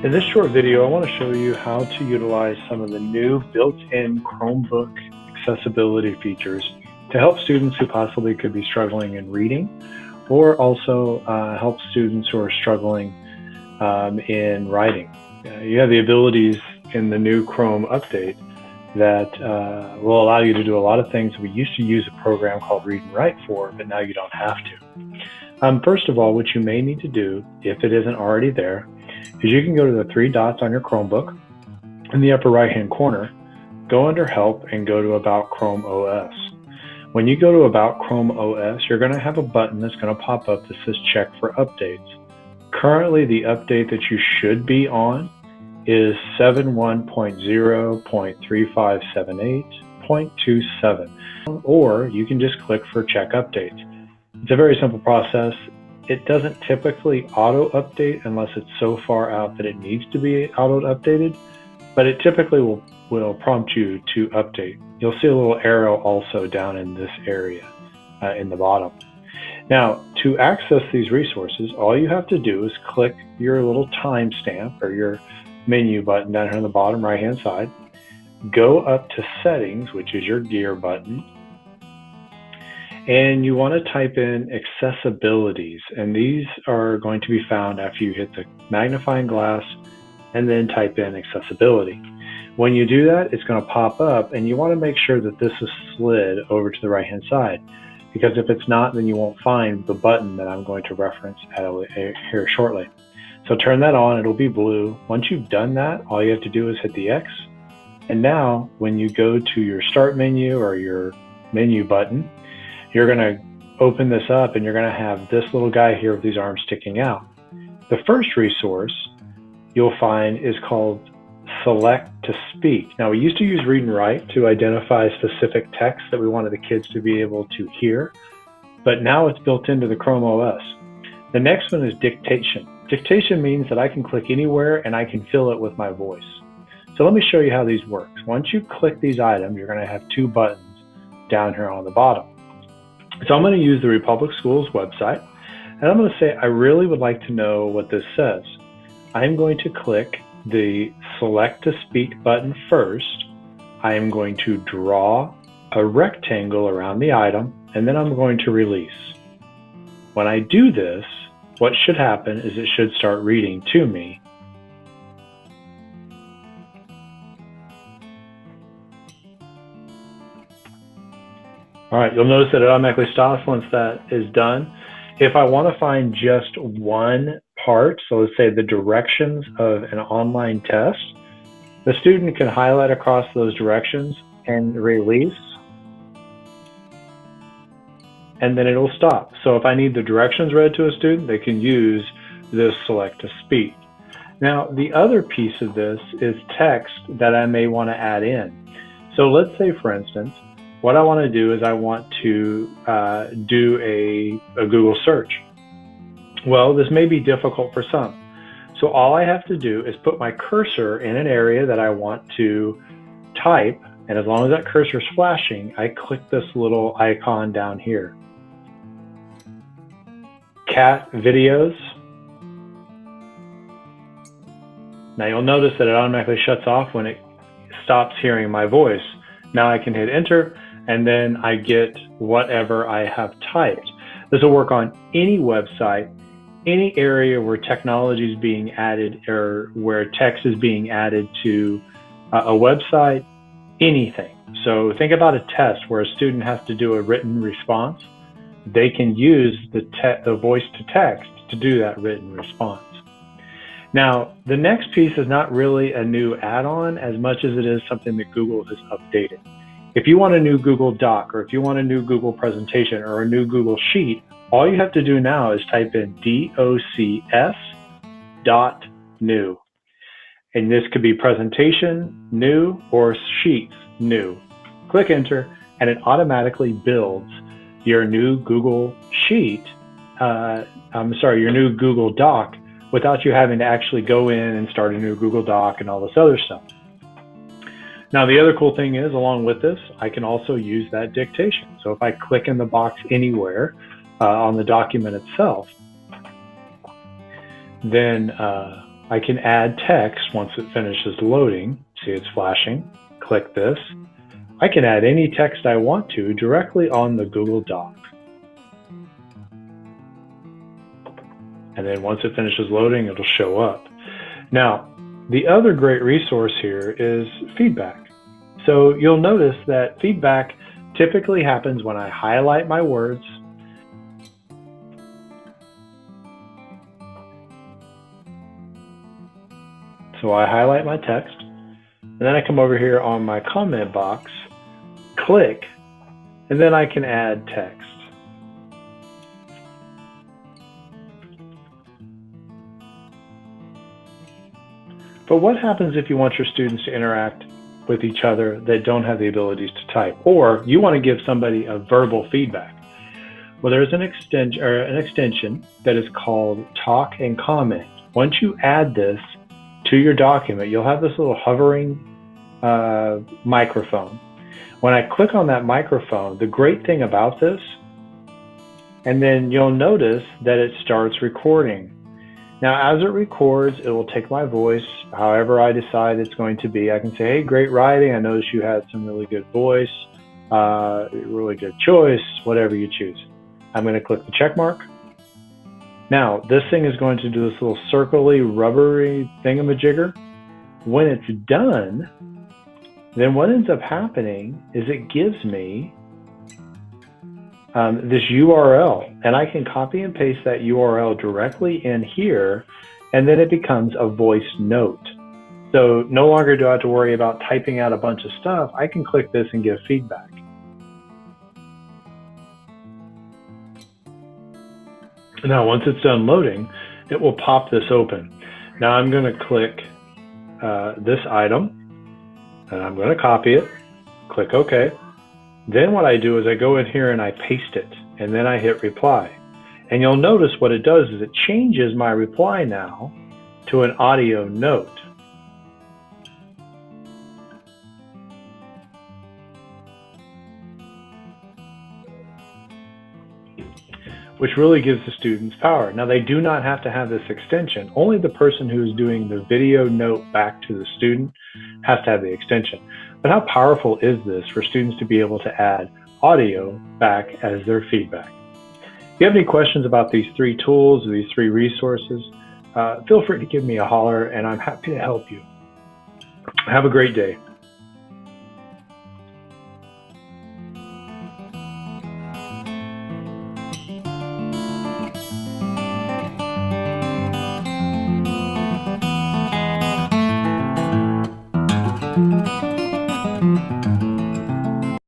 In this short video, I want to show you how to utilize some of the new built-in Chromebook accessibility features to help students who possibly could be struggling in reading, or also help students who are struggling in writing. You have the abilities in the new Chrome update that will allow you to do a lot of things we used to use a program called Read and Write for, but now you don't have to. First of all, what you may need to do, if it isn't already there, is you can go to the three dots on your Chromebook in the upper right-hand corner, go under Help, and go to About Chrome OS. When you go to About Chrome OS, you're going to have a button that's going to pop up that says Check for Updates. Currently, the update that you should be on is 7.1.3578.27, or you can just click for Check Updates. It's a very simple process. It doesn't typically auto-update unless it's so far out that it needs to be auto-updated, but it typically will prompt you to update. You'll see a little arrow also down in this area in the bottom. Now, to access these resources, all you have to do is click your little timestamp or your menu button down here on the bottom right-hand side, go up to Settings, which is your gear button, and you want to type in accessibilities, and these are going to be found after you hit the magnifying glass and then type in accessibility. When you do that, it's going to pop up, and you want to make sure that this is slid over to the right hand side, because if it's not, then you won't find the button that I'm going to reference here shortly. So turn that on, it'll be blue. Once you've done that, all you have to do is hit the X, and now when you go to your start menu or your menu button, you're going to open this up and you're going to have this little guy here with these arms sticking out. The first resource you'll find is called Select to Speak. Now, we used to use Read and Write to identify specific text that we wanted the kids to be able to hear, but now it's built into the Chrome OS. The next one is Dictation. Dictation means that I can click anywhere and I can fill it with my voice. So let me show you how these work. Once you click these items, you're going to have two buttons down here on the bottom. So I'm going to use the Republic Schools website, and I'm going to say I really would like to know what this says. I'm going to click the Select to Speak button first. I am going to draw a rectangle around the item, and then I'm going to release. When I do this, what should happen is it should start reading to me. All right, you'll notice that it automatically stops once that is done. If I want to find just one part, so let's say the directions of an online test, the student can highlight across those directions and release, and then it'll stop. So if I need the directions read to a student, they can use this Select to Speak. Now, the other piece of this is text that I may want to add in. So let's say, for instance, what I want to do is I want to do a Google search. Well, this may be difficult for some. So all I have to do is put my cursor in an area that I want to type, and as long as that cursor is flashing, I click this little icon down here. Cat videos. Now you'll notice that it automatically shuts off when it stops hearing my voice. Now I can hit enter, and then I get whatever I have typed. This will work on any website, any area where technology is being added or where text is being added to a website, anything. So think about a test where a student has to do a written response. They can use the voice to text to do that written response. Now, the next piece is not really a new add-on as much as it is something that Google has updated. If you want a new Google Doc, or if you want a new Google presentation, or a new Google Sheet, all you have to do now is type in docs.new. And this could be presentation, new, or sheets, new. Click enter, and it automatically builds your new Google Sheet, your new Google Doc, without you having to actually go in and start a new Google Doc and all this other stuff. Now, the other cool thing is, along with this, I can also use that dictation. So if I click in the box anywhere on the document itself, then I can add text once it finishes loading. See, it's flashing. Click this. I can add any text I want to directly on the Google Doc. And then once it finishes loading, it'll show up. Now, the other great resource here is feedback. So you'll notice that feedback typically happens when I highlight my words. So I highlight my text, and then I come over here on my comment box, click, and then I can add text. But what happens if you want your students to interact with each other that don't have the abilities to type, or you want to give somebody a verbal feedback? Well, there's an extension that is called Talk and Comment. Once you add this to your document, you'll have this little hovering microphone. When I click on that microphone, the great thing about this, and then you'll notice that it starts recording. Now, as it records, it will take my voice, however I decide it's going to be. I can say, hey, great writing. I noticed you had some really good voice, really good choice, whatever you choose. I'm going to click the check mark. Now, this thing is going to do this little circly, rubbery thingamajigger. When it's done, then what ends up happening is it gives me this URL, and I can copy and paste that URL directly in here, and then it becomes a voice note. So no longer do I have to worry about typing out a bunch of stuff. I can click this and give feedback. Now, once it's done loading, it will pop this open. Now I'm going to click this item, and I'm going to copy it, click OK. Then what I do is I go in here and I paste it, and then I hit reply. And you'll notice what it does is it changes my reply now to an audio note. Which really gives the students power. Now, they do not have to have this extension. Only the person who is doing the video note back to the student has to have the extension. But how powerful is this for students to be able to add audio back as their feedback? If you have any questions about these three tools, or these three resources, feel free to give me a holler, and I'm happy to help you. Have a great day.